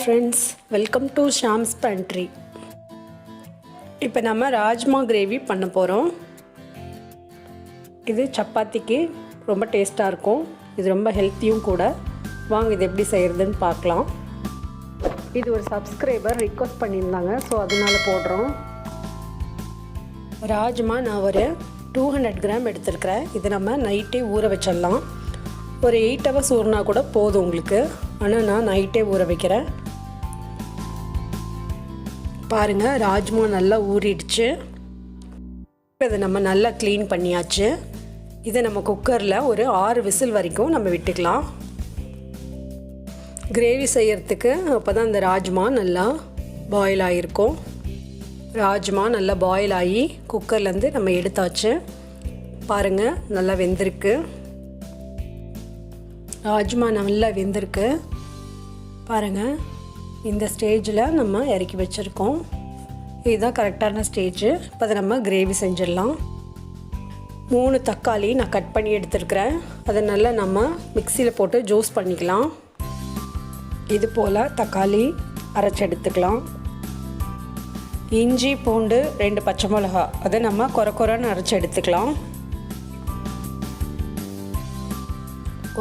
Friends, welcome to Shams pantry. இப்போ நம்ம rajma gravy பண்ண போகிறோம். இது சப்பாத்திக்கு ரொம்ப டேஸ்ட்டாக இருக்கும். இது ரொம்ப ஹெல்த்தியும் கூட. வாங்க இது எப்படி செய்கிறதுன்னு பார்க்கலாம். இது ஒரு சப்ஸ்கிரைபர் ரிக்வெஸ்ட் பண்ணியிருந்தாங்க, ஸோ அதனால போடுறோம். ராஜ்மா நான் ஒரு 200 கிராம் எடுத்துருக்கிறேன். இது நம்ம நைட்டே ஊற வச்சிடலாம். ஒரு 8 ஹவர்ஸ் ஊறினா கூட போதும் உங்களுக்கு. ஆனால் நான் நைட்டே ஊற வைக்கிறேன். பாருங்கள், ராஜ்மா நல்லா ஊறிடுச்சு. இப்போ இதை நம்ம நல்லா க்ளீன் பண்ணியாச்சு. இதை நம்ம குக்கரில் ஒரு 6 விசில் வரைக்கும் நம்ம விட்டுக்கலாம். கிரேவி செய்கிறதுக்கு அப்போ தான் இந்த ராஜ்மா நல்லா பாயில் ஆகிருக்கும். ராஜ்மா நல்லா பாயில் ஆகி குக்கர்லேருந்து நம்ம எடுத்தாச்சு. பாருங்கள், நல்லா வெந்திருக்கு. ராஜ்மா நல்லா வெந்திருக்கு பாருங்கள். இந்த ஸ்டேஜில் நம்ம இறக்கி வச்சுருக்கோம். இதுதான் கரெக்டான ஸ்டேஜு. இப்போ அதை நம்ம கிரேவி செஞ்சிடலாம். 3 தக்காளி நான் கட் பண்ணி எடுத்துருக்கிறேன். அதை நல்லா நம்ம மிக்சியில் போட்டு ஜூஸ் பண்ணிக்கலாம். இது போல் தக்காளி அரைச்சி எடுத்துக்கலாம். இஞ்சி பூண்டு 2 பச்சை மிளகா அதை நம்ம கொரன்னு அரைச்சி எடுத்துக்கலாம்.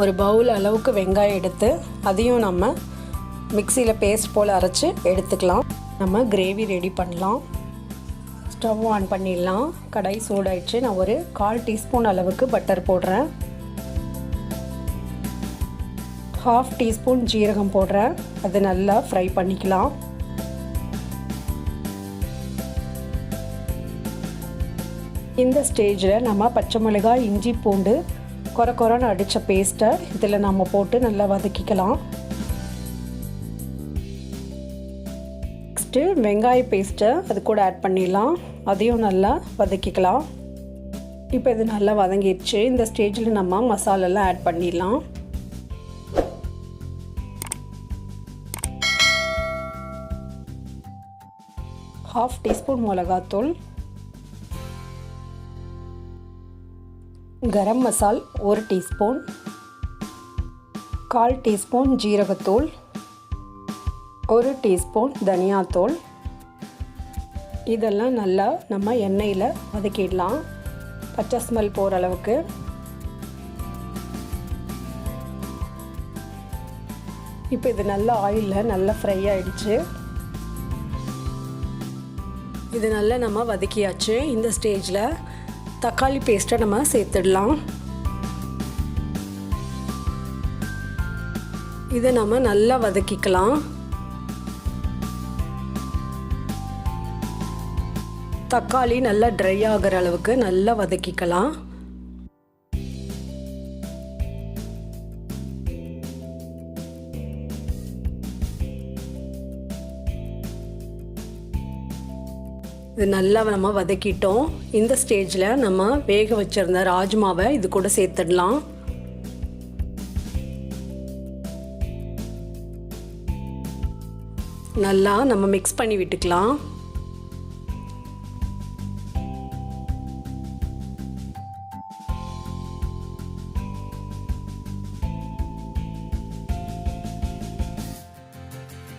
ஒரு பவுல் அளவுக்கு வெங்காயம் எடுத்து அதையும் நம்ம மிக்சியில் பேஸ்ட் போல் அரைச்சி எடுத்துக்கலாம். நம்ம கிரேவி ரெடி பண்ணலாம். ஸ்டவ் ஆன் பண்ணிடலாம். கடாய் சூடாயிடுச்சு. நான் ஒரு 1/4 டீஸ்பூன் அளவுக்கு பட்டர் போடுறேன். 1/2 டீஸ்பூன் ஜீரகம் போடுறேன். அது நல்லா ஃப்ரை பண்ணிக்கலாம். இந்த ஸ்டேஜில் நம்ம பச்சை மிளகாய், இஞ்சி பூண்டு கொரன்னு அடித்த பேஸ்ட்டை இதில் நம்ம போட்டு நல்லா வதக்கிக்கலாம். நெக்ஸ்ட்டு வெங்காய பேஸ்ட்டை அது கூட ஆட் பண்ணிடலாம். அதையும் நல்லா வதக்கிக்கலாம். இப்போ இது நல்லா வதங்கிடுச்சு. இந்த ஸ்டேஜில் நம்ம மசாலெல்லாம் ஆட் பண்ணிடலாம். ½ டீஸ்பூன் மிளகாத்தூள், கரம் மசால் 1 டீஸ்பூன், 1/4 டீஸ்பூன் ஜீரகத்தூள், 1 டீஸ்பூன் தனியாத்தூள். இதெல்லாம் நல்லா நம்ம எண்ணெயில் வதக்கிடலாம், பச்சை ஸ்மெல் போகிற அளவுக்கு. இப்போ இது நல்லா ஆயிலில் நல்லா ஃப்ரை ஆகிடுச்சு. இது நல்லா நம்ம வதக்கியாச்சு. இந்த ஸ்டேஜில் தக்காளி பேஸ்ட்டை நம்ம சேர்த்துடலாம். இதை நம்ம நல்லா வதக்கிக்கலாம். தக்காளி நல்லா ட்ரை ஆகிற அளவுக்கு நல்லா வதக்கிக்கலாம். இது நல்லா நம்ம வதக்கிட்டோம். இந்த ஸ்டேஜில் நம்ம வேக வச்சுருந்த ராஜ்மாவை இது கூட சேர்த்துடலாம். நல்லா நம்ம மிக்ஸ் பண்ணி விட்டுக்கலாம்.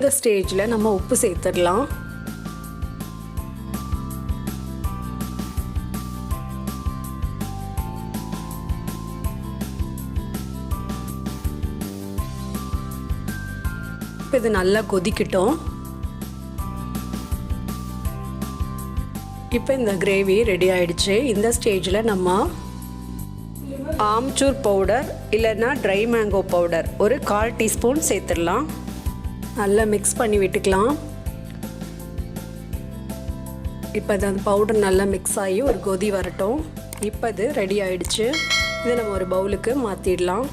இந்த ஸ்டேஜில் நம்ம உப்பு சேர்த்துடலாம். இப்போ இது நல்லா கொதிக்கட்டும். இப்போ இந்த கிரேவி ரெடி ஆகிடுச்சு. இந்த ஸ்டேஜில் நம்ம ஆம்ச்சூர் பவுடர் இல்லைன்னா ட்ரை மேங்கோ பவுடர் ஒரு 1/4 டீஸ்பூன் சேர்த்துடலாம். நல்லா மிக்ஸ் பண்ணி விட்டுக்கலாம். இப்போ அது அந்த பவுடர் நல்லா மிக்ஸ் ஆகி ஒரு கொதி வரட்டும். இப்போ இது ரெடி ஆகிடுச்சு. இதை நம்ம ஒரு பவுலுக்கு மாற்றிடலாம்.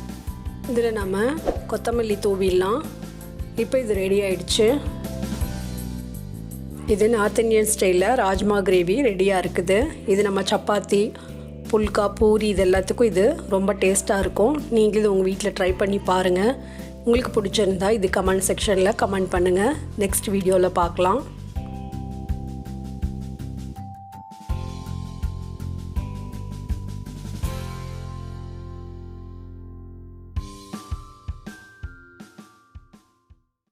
இதில் நம்ம கொத்தமல்லி தூவிடலாம். இப்போ இது ரெடி ஆகிடுச்சு. இது நார்த் இந்தியன் ஸ்டைலில் ராஜ்மா கிரேவி ரெடியாக இருக்குது. இது நம்ம சப்பாத்தி, புல்கா, பூரி இது எல்லாத்துக்கும் இது ரொம்ப டேஸ்ட்டாக இருக்கும். நீங்களும் இது உங்கள் வீட்டில் ட்ரை பண்ணி பாருங்கள். உங்களுக்கு பிடிச்சிருந்தா இது கமெண்ட் செக்ஷனில் கமெண்ட் பண்ணுங்கள். நெக்ஸ்ட் வீடியோவில் பார்க்கலாம்.